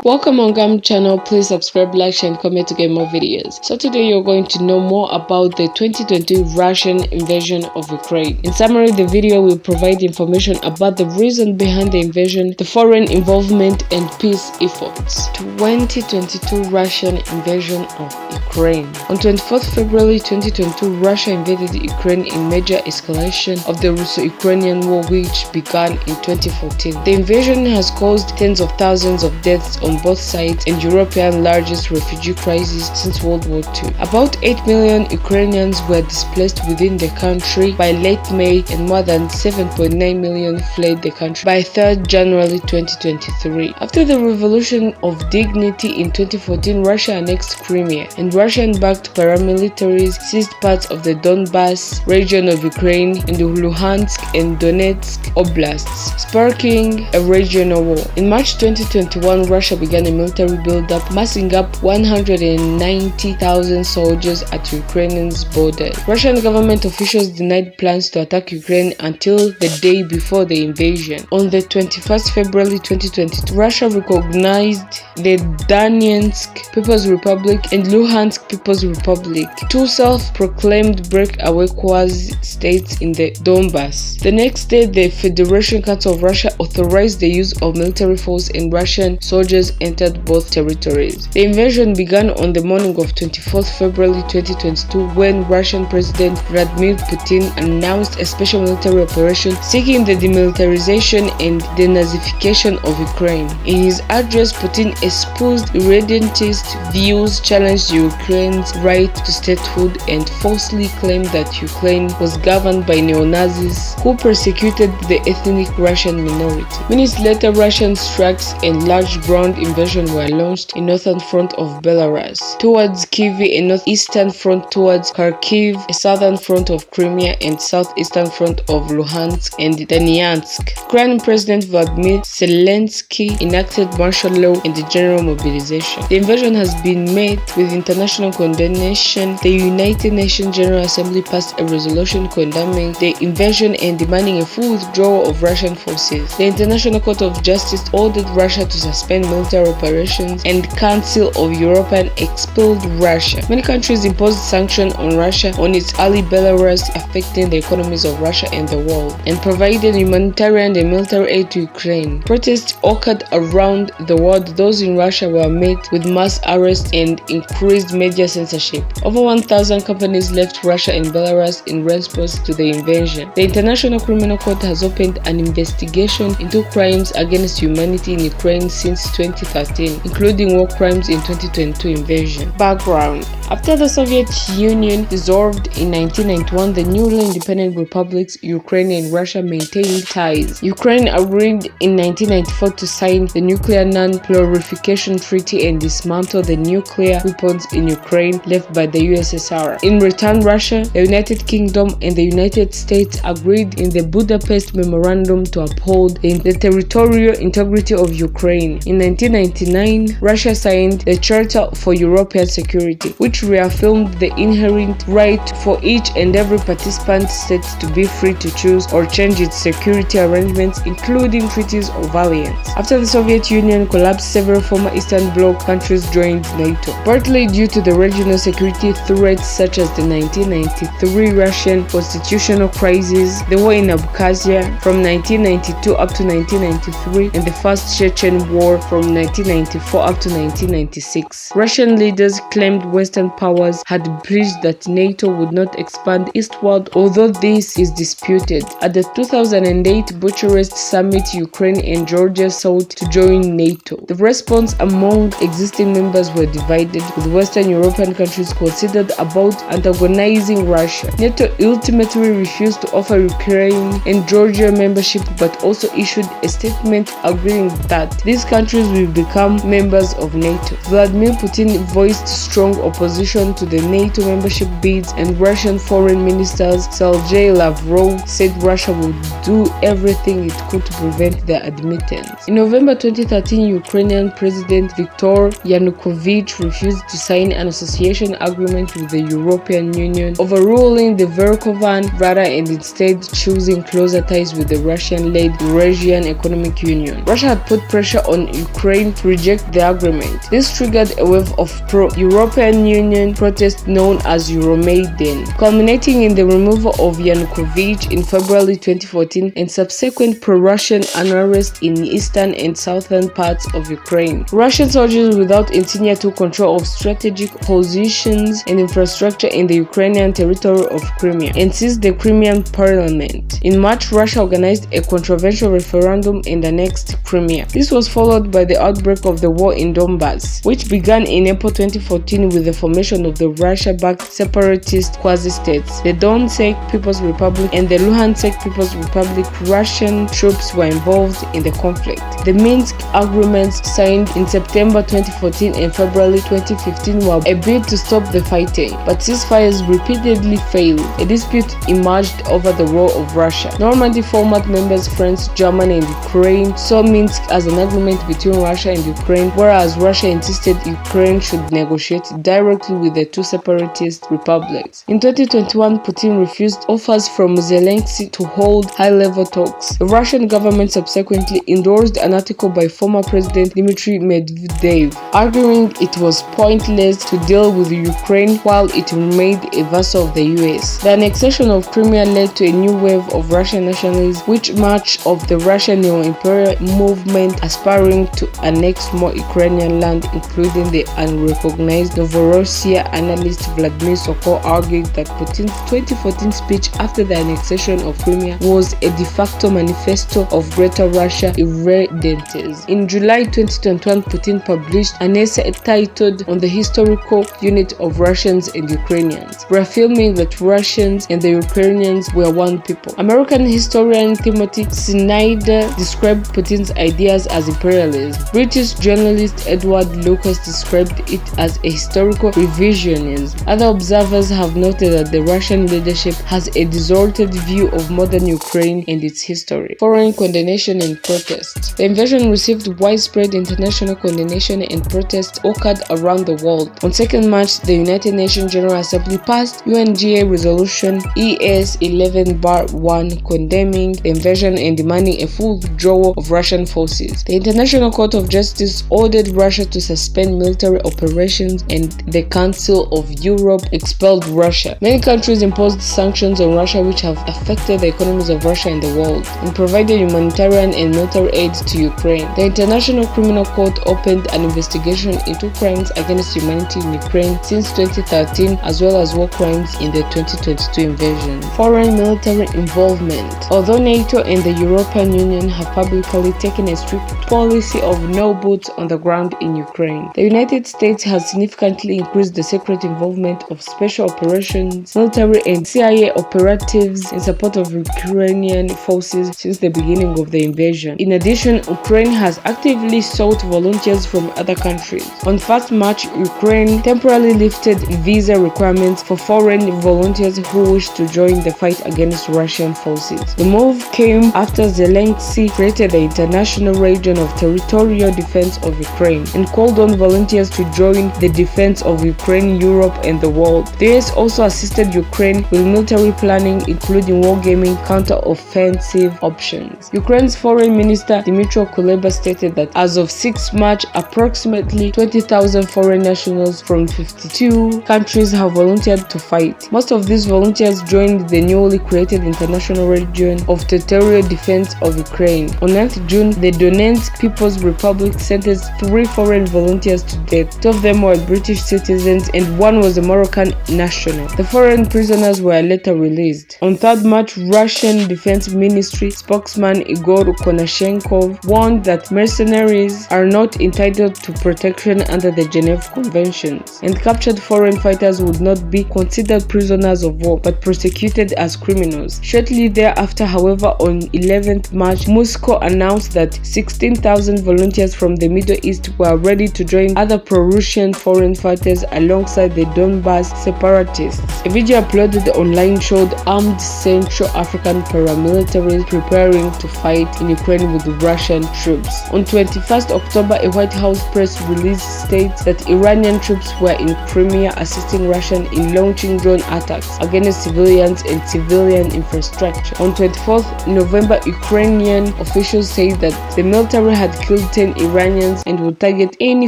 Welcome on Gam channel. Please subscribe, like, share and comment to get more videos. So today you're going to know more about the 2020 Russian invasion of Ukraine. In summary, the video will provide information about the reason behind the invasion, the foreign involvement and peace efforts. 2022 Russian invasion of Ukraine. On 24th February 2022, Russia invaded Ukraine in major escalation of the Russo-Ukrainian war, which began in 2014. The invasion has caused tens of thousands of deaths on both sides and Europe's largest refugee crisis since World War II. About 8 million Ukrainians were displaced within the country by late May and more than 7.9 million fled the country by 3rd January 2023. After the Revolution of Dignity in 2014, Russia annexed Crimea, and Russian-backed paramilitaries seized parts of the Donbas region of Ukraine and the Luhansk and Donetsk oblasts, sparking a regional war. In March 2021, Russia began a military build-up, massing up 190,000 soldiers at Ukraine's border. Russian government officials denied plans to attack Ukraine until the day before the invasion. On the 21st February 2022, Russia recognized the Donetsk People's Republic and Luhansk People's Republic, two self-proclaimed breakaway quasi-states in the Donbas. The next day, the Federation Council of Russia authorized the use of military force, and Russian soldiers entered both territories. The invasion began on the morning of 24th February 2022 when Russian President Vladimir Putin announced a special military operation seeking the demilitarization and denazification of Ukraine. In his address, Putin espoused irredentist views, challenged Ukraine's right to statehood, and falsely claimed that Ukraine was governed by neo-Nazis who persecuted the ethnic Russian minority. Minutes later, Russian strikes and large ground invasion were launched in northern front of Belarus towards Kyiv, a northeastern front towards Kharkiv, a southern front of Crimea, and southeastern front of Luhansk and Donetsk. Ukrainian President Vladimir Zelensky enacted martial law and the general mobilization. The invasion has been met with international condemnation. The United Nations General Assembly passed a resolution condemning the invasion and demanding a full withdrawal of Russian forces. The International Court of Justice ordered Russia to suspend military operations, and Council of Europe expelled Russia. Many countries imposed sanctions on Russia on its ally Belarus, affecting the economies of Russia and the world, and provided humanitarian and military aid to Ukraine. Protests occurred around the world. Those in Russia were met with mass arrests and increased media censorship. Over 1,000 companies left Russia and Belarus in response to the invasion. The International Criminal Court has opened an investigation into crimes against humanity in Ukraine since 2013, including war crimes in 2022 invasion. Background: after the Soviet Union dissolved in 1991, the newly independent republics Ukraine and Russia maintained ties. Ukraine agreed in 1994 to sign the Nuclear Non-Proliferation Treaty and dismantle the nuclear weapons in Ukraine left by the USSR. In return, Russia, the United Kingdom, and the United States agreed in the Budapest Memorandum to uphold the territorial integrity of Ukraine. In 1999, Russia signed the Charter for European Security, which reaffirmed the inherent right for each and every participant state to be free to choose or change its security arrangements, including treaties of alliance. After the Soviet Union collapsed, several former Eastern Bloc countries joined NATO, partly due to the regional security threats such as the 1993 Russian constitutional crisis, the war in Abkhazia from 1992 up to 1993, and the First Chechen War from 1994 up to 1996. Russian leaders claimed Western powers had pledged that NATO would not expand eastward, although this is disputed. At the 2008 Bucharest summit, Ukraine and Georgia sought to join NATO. The response among existing members were divided, with Western European countries considered about antagonizing Russia. NATO ultimately refused to offer Ukraine and Georgia membership, but also issued a statement agreeing that these countries will become members of NATO. Vladimir Putin voiced strong opposition to the NATO membership bids, and Russian foreign ministers Sergei Lavrov said Russia would do everything it could to prevent their admittance. In November 2013, Ukrainian President Viktor Yanukovych refused to sign an association agreement with the European Union, overruling the Verkhovan Rada and instead choosing closer ties with the Russian-led Eurasian Economic Union. Russia had put pressure on Ukraine Ukraine to reject the agreement. This triggered a wave of pro-European Union protests known as Euromaidan, culminating in the removal of Yanukovych in February 2014 and subsequent pro-Russian unrest in eastern and southern parts of Ukraine. Russian soldiers without insignia took control of strategic positions and infrastructure in the Ukrainian territory of Crimea and seized the Crimean parliament. In March, Russia organized a controversial referendum and annexed Crimea. This was followed by the outbreak of the war in Donbass, which began in April 2014 with the formation of the Russia-backed separatist quasi-states, the Donetsk People's Republic and the Luhansk People's Republic. Russian troops were involved in the conflict. The Minsk agreements signed in September 2014 and February 2015 were a bid to stop the fighting, but ceasefires repeatedly failed. A dispute emerged over the role of Russia. Normandy format members France, Germany and Ukraine saw Minsk as an agreement between Russia and Ukraine, whereas Russia insisted Ukraine should negotiate directly with the two separatist republics. In 2021, Putin refused offers from Zelensky to hold high-level talks. The Russian government subsequently endorsed an article by former President Dmitry Medvedev, arguing it was pointless to deal with Ukraine while it remained a vassal of the US. The annexation of Crimea led to a new wave of Russian nationalism, which much of the Russian neo-imperial movement aspiring to annex more Ukrainian land, including the unrecognized Novorossiya. Analyst Vladimir Sokol argued that Putin's 2014 speech after the annexation of Crimea was a de facto manifesto of Greater Russia irredentist. In July 2021, Putin published an essay titled On the Historical Unity of Russians and Ukrainians, reaffirming that Russians and the Ukrainians were one people. American historian Timothy Snyder described Putin's ideas as imperialism. British journalist Edward Lucas described it as a historical revisionism. Other observers have noted that the Russian leadership has a distorted view of modern Ukraine and its history. Foreign condemnation and protest. The invasion received widespread international condemnation and protests occurred around the world. On 2nd March, the United Nations General Assembly passed UNGA Resolution ES 11-1 condemning the invasion and demanding a full withdrawal of Russian forces. The International Court of Justice ordered Russia to suspend military operations and the Council of Europe expelled Russia. Many countries imposed sanctions on Russia which have affected the economies of Russia and the world, and provided humanitarian and military aid to Ukraine. The International Criminal Court opened an investigation into crimes against humanity in Ukraine since 2013, as well as war crimes in the 2022 invasion. Foreign military involvement. Although NATO and the European Union have publicly taken a strict policy of no boots on the ground in Ukraine, the United States has significantly increased the secret involvement of special operations, military and CIA operatives in support of Ukrainian forces since the beginning of the invasion. In addition, Ukraine has actively sought volunteers from other countries. On 1st March, Ukraine temporarily lifted visa requirements for foreign volunteers who wish to join the fight against Russian forces. The move came after Zelensky created the International Region of Territorial Defense of Ukraine and called on volunteers to join the defense of Ukraine, Europe, and the world. The US also assisted Ukraine with military planning, including wargaming counter-offensive options. Ukraine's Foreign Minister Dmytro Kuleba stated that as of 6 March, approximately 20,000 foreign nationals from 52 countries have volunteered to fight. Most of these volunteers joined the newly created International Region of Territorial Defense of Ukraine. On 9th June, the Donetsk People's Republic sentenced 3 foreign volunteers to death. 2 of them were British citizens and 1 was a Moroccan national. The foreign prisoners were later released. On 3rd March, Russian Defense Ministry spokesman Igor Konashenkov warned that mercenaries are not entitled to protection under the Geneva Conventions, and captured foreign fighters would not be considered prisoners of war but prosecuted as criminals. Shortly thereafter, however, on 11th March, Moscow announced that 16,000 volunteers from the Middle East were ready to join other pro-Russian foreign fighters alongside the Donbass separatists. A video uploaded online showed armed Central African paramilitaries preparing to fight in Ukraine with Russian troops. On 21st October, a White House press release states that Iranian troops were in Crimea assisting Russia in launching drone attacks against civilians and civilian infrastructure. On 24th November, Ukrainian officials said that the military had killed threaten Iranians and will target any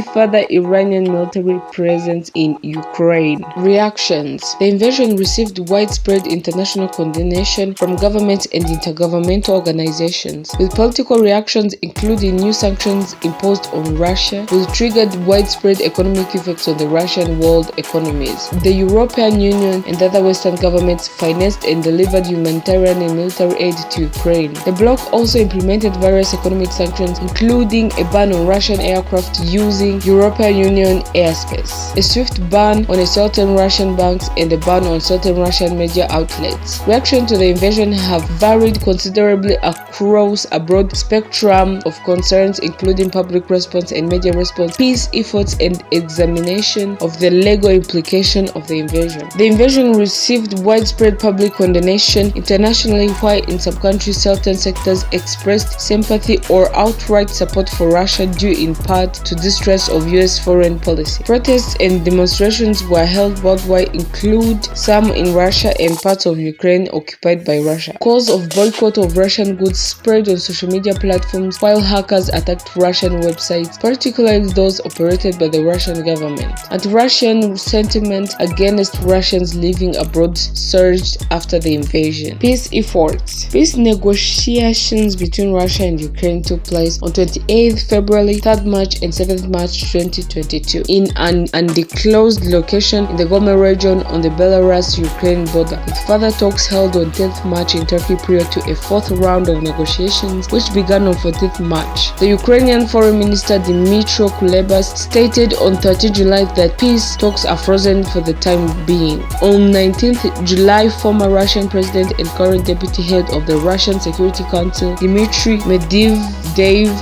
further Iranian military presence in Ukraine. Reactions. The invasion received widespread international condemnation from governments and intergovernmental organizations, with political reactions including new sanctions imposed on Russia, which triggered widespread economic effects on the Russian world economies. The European Union and other Western governments financed and delivered humanitarian and military aid to Ukraine. The bloc also implemented various economic sanctions, including a ban on Russian aircraft using European Union airspace, a swift ban on certain Russian banks, and a ban on certain Russian media outlets. Reactions to the invasion have varied considerably across a broad spectrum of concerns, including public response and media response, peace efforts, and examination of the legal implication of the invasion. The invasion received widespread public condemnation internationally, while in some countries certain sectors expressed sympathy or outright support for Russia due in part to distrust of US foreign policy. Protests and demonstrations were held worldwide, include some in Russia and parts of Ukraine occupied by Russia. Calls of boycott of Russian goods spread on social media platforms, while hackers attacked Russian websites, particularly those operated by the Russian government. Anti-Russian sentiment against Russians living abroad surged after the invasion. Peace efforts. Peace negotiations between Russia and Ukraine took place on 28th February, 3rd March, and 7th March 2022 in an undisclosed location in the Gomel region on the Belarus-Ukraine border, with further talks held on 10th March in Turkey prior to a fourth round of negotiations which began on 14th March. The Ukrainian Foreign Minister Dmytro Kuleba stated on 30 July that peace talks are frozen for the time being. On 19th July, former Russian President and current Deputy Head of the Russian Security Council, Dmitry Medvedev,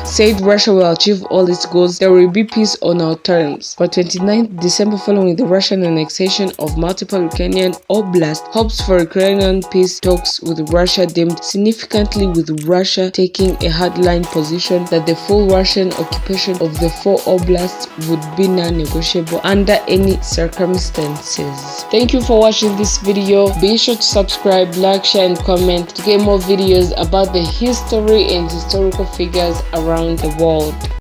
said Russia will achieve all its goals. There will be peace on our terms. For 29th December, following the Russian annexation of multiple Ukrainian oblasts, hopes for Ukrainian peace talks with Russia dimmed significantly, with Russia taking a hardline position that the full Russian occupation of the four oblasts would be non-negotiable under any circumstances. Thank you for watching this video. Be sure to subscribe, like, share, and comment to get more videos about the history and historical figures around the world.